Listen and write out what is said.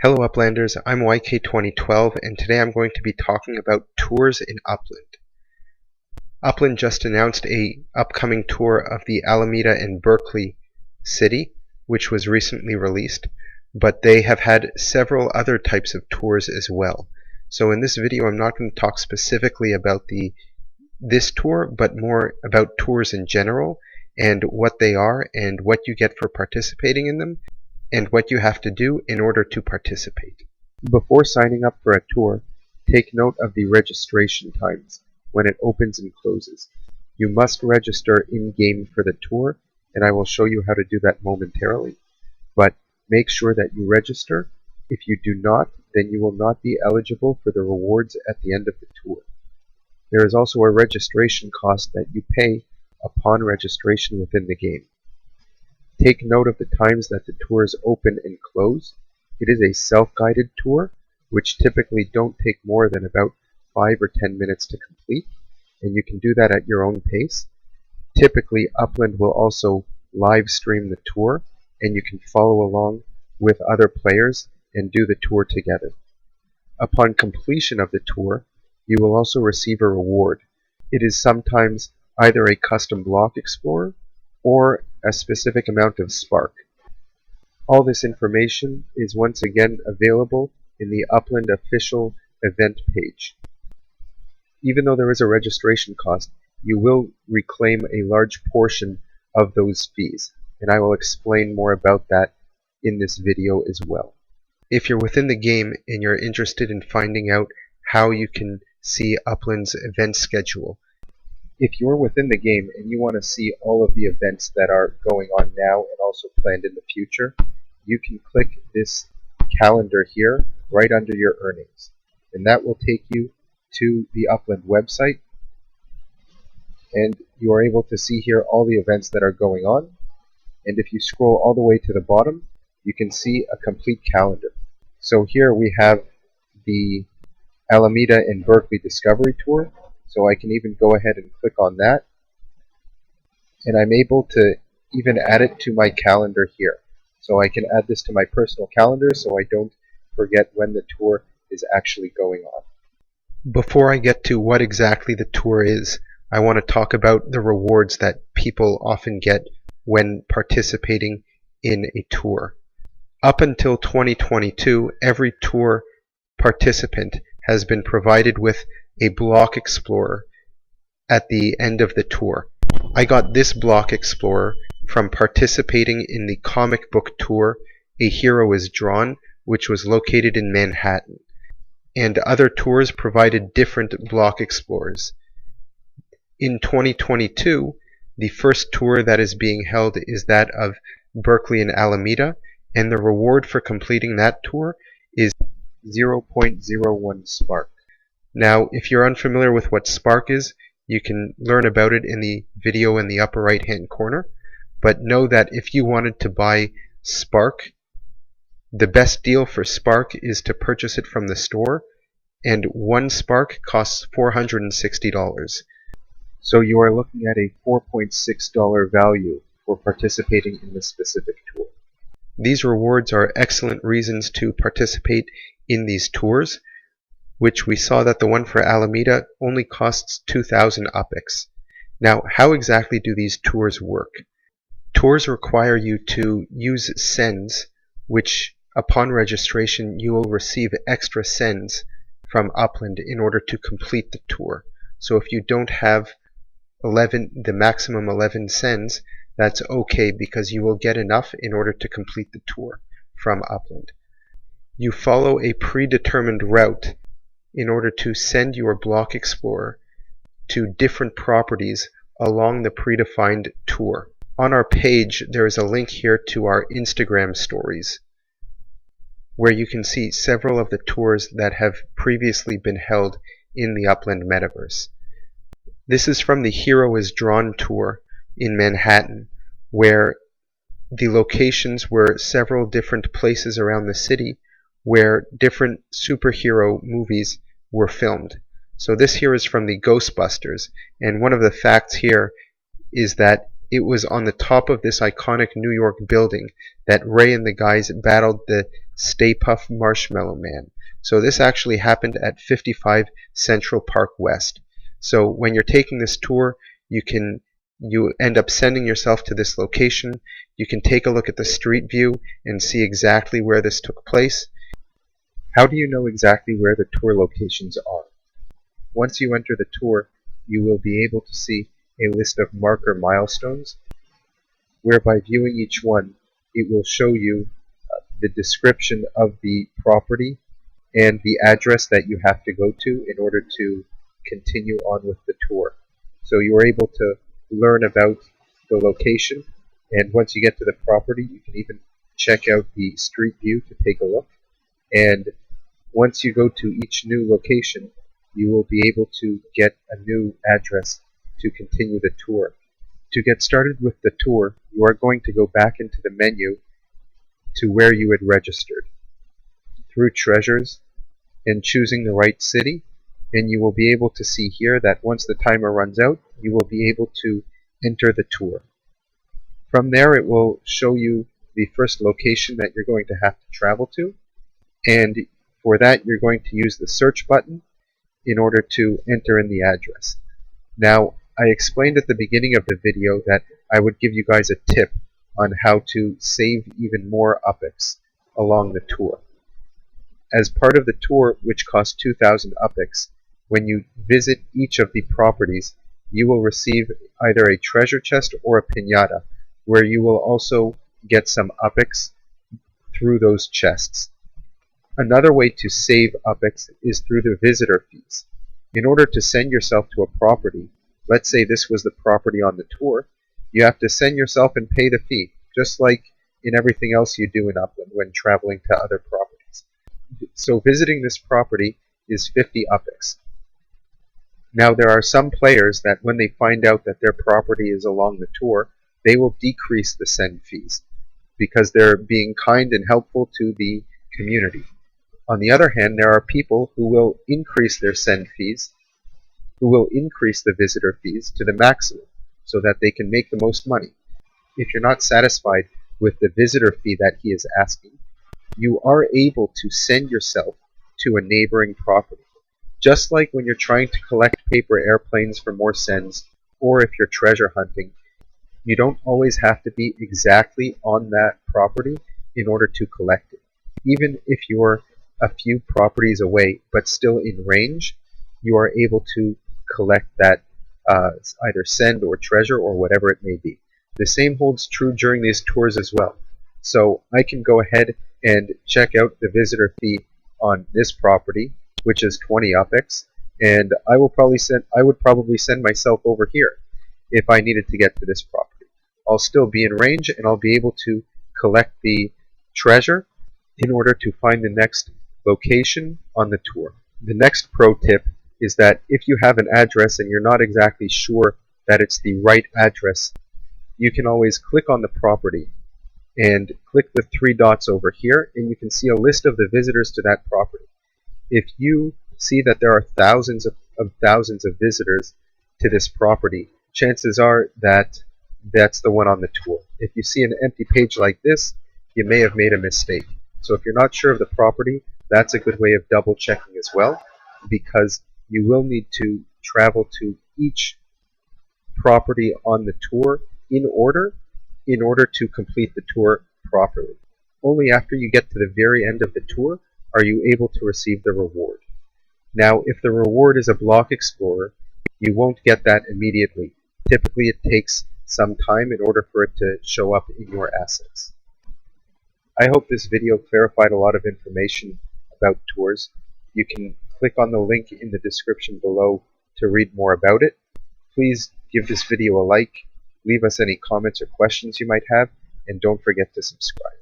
Hello Uplanders, I'm YK2012 and today I'm going to be talking about tours in Upland. Upland just announced a upcoming tour of the Alameda and Berkeley city, which was recently released, but they have had several other types of tours as well. So in this video I'm not going to talk specifically about this tour, but more about tours in general and what they are and what you get for participating in them, and what you have to do in order to participate. Before signing up for a tour, take note of the registration times when it opens and closes. You must register in-game for the tour, and I will show you how to do that momentarily. But make sure that you register. If you do not, then you will not be eligible for the rewards at the end of the tour. There is also a registration cost that you pay upon registration within the game. Take note of the times that the tours open and close. It is a self-guided tour, which typically don't take more than about 5 or 10 minutes to complete, and you can do that at your own pace. Typically, Upland will also live stream the tour, and you can follow along with other players and do the tour together. Upon completion of the tour, you will also receive a reward. It is sometimes either a custom block explorer or a specific amount of spark. All this information is once again available in the Upland official event page. Even though there is a registration cost, you will reclaim a large portion of those fees, and I will explain more about that in this video as well. If you're within the game and you're interested in finding out how you can see Upland's event schedule, if you're within the game and you want to see all of the events that are going on now and also planned in the future, you can click this calendar here right under your earnings. And that will take you to the Upland website, and you are able to see here all the events that are going on. And if you scroll all the way to the bottom, you can see a complete calendar. So here we have the Alameda and Berkeley Discovery Tour. So I can even go ahead and click on that, and I'm able to even add it to my calendar here. So I can add this to my personal calendar so I don't forget when the tour is actually going on. Before I get to what exactly the tour is, I want to talk about the rewards that people often get when participating in a tour. Up until 2022, every tour participant has been provided with a block explorer at the end of the tour. I got this block explorer from participating in the comic book tour A Hero is Drawn, which was located in Manhattan, and other tours provided different block explorers. In 2022, the first tour that is being held is that of Berkeley and Alameda, and the reward for completing that tour is 0.01 spark. Now, if you're unfamiliar with what spark is, you can learn about it in the video in the upper right hand corner, but know that if you wanted to buy spark, the best deal for spark is to purchase it from the store, and one spark costs $460. So you are looking at a $4.6 value for participating in this specific tour. These rewards are excellent reasons to participate in these tours, which we saw that the one for Alameda only costs 2,000 UPEX. Now, how exactly do these tours work? Tours require you to use sends, which upon registration you will receive extra sends from Upland in order to complete the tour. So if you don't have the maximum 11 sends, that's okay, because you will get enough in order to complete the tour from Upland. You follow a predetermined route in order to send your block explorer to different properties along the predefined tour. On our page, there is a link here to our Instagram stories, where you can see several of the tours that have previously been held in the Upland Metaverse. This is from the Hero is Drawn tour in Manhattan, where the locations were several different places around the city where different superhero movies were filmed. So this here is from the Ghostbusters, and one of the facts here is that it was on the top of this iconic New York building that Ray and the guys battled the Stay Puft Marshmallow Man. So this actually happened at 55 Central Park West. So when you're taking this tour, you end up sending yourself to this location. You can take a look at the street view and see exactly where this took place. How do you know exactly where the tour locations are? Once you enter the tour, you will be able to see a list of marker milestones, where by viewing each one, it will show you the description of the property and the address that you have to go to in order to continue on with the tour. So you are able to learn about the location, and once you get to the property, you can even check out the street view to take a look. And once you go to each new location, you will be able to get a new address to continue the tour. To get started with the tour, you are going to go back into the menu to where you had registered through Treasures and choosing the right city, and you will be able to see here that once the timer runs out, you will be able to enter the tour. From there, it will show you the first location that you're going to have to travel to, and for that you're going to use the search button in order to enter in the address. Now, I explained at the beginning of the video that I would give you guys a tip on how to save even more UPIX along the tour. As part of the tour, which costs 2,000 UPIX, when you visit each of the properties, you will receive either a treasure chest or a piñata, where you will also get some UPIX through those chests. Another way to save UPIX is through the visitor fees. In order to send yourself to a property, let's say this was the property on the tour, you have to send yourself and pay the fee, just like in everything else you do in Upland when traveling to other properties. So visiting this property is 50 UPIX. Now there are some players that when they find out that their property is along the tour, they will decrease the send fees because they're being kind and helpful to the community. On the other hand, there are people who will increase their send fees, who will increase the visitor fees to the maximum so that they can make the most money. If you're not satisfied with the visitor fee that he is asking, you are able to send yourself to a neighboring property. Just like when you're trying to collect paper airplanes for more sends, or if you're treasure hunting, you don't always have to be exactly on that property in order to collect it. Even if you're a few properties away, but still in range, you are able to collect that either send or treasure or whatever it may be. The same holds true during these tours as well. So I can go ahead and check out the visitor fee on this property, which is 20 UPIX, and I would probably send myself over here if I needed to get to this property. I'll still be in range and I'll be able to collect the treasure in order to find the next location on the tour. The next pro tip is that if you have an address and you're not exactly sure that it's the right address, you can always click on the property and click the three dots over here, and you can see a list of the visitors to that property. If you see that there are thousands of visitors to this property, chances are that that's the one on the tour. If you see an empty page like this, you may have made a mistake. So if you're not sure of the property, that's a good way of double checking as well, because you will need to travel to each property on the tour in order to complete the tour properly. Only after you get to the very end of the tour are you able to receive the reward. Now, if the reward is a block explorer, you won't get that immediately. Typically, it takes some time in order for it to show up in your assets. I hope this video clarified a lot of information about tours. You can click on the link in the description below to read more about it. Please give this video a like, leave us any comments or questions you might have, and don't forget to subscribe.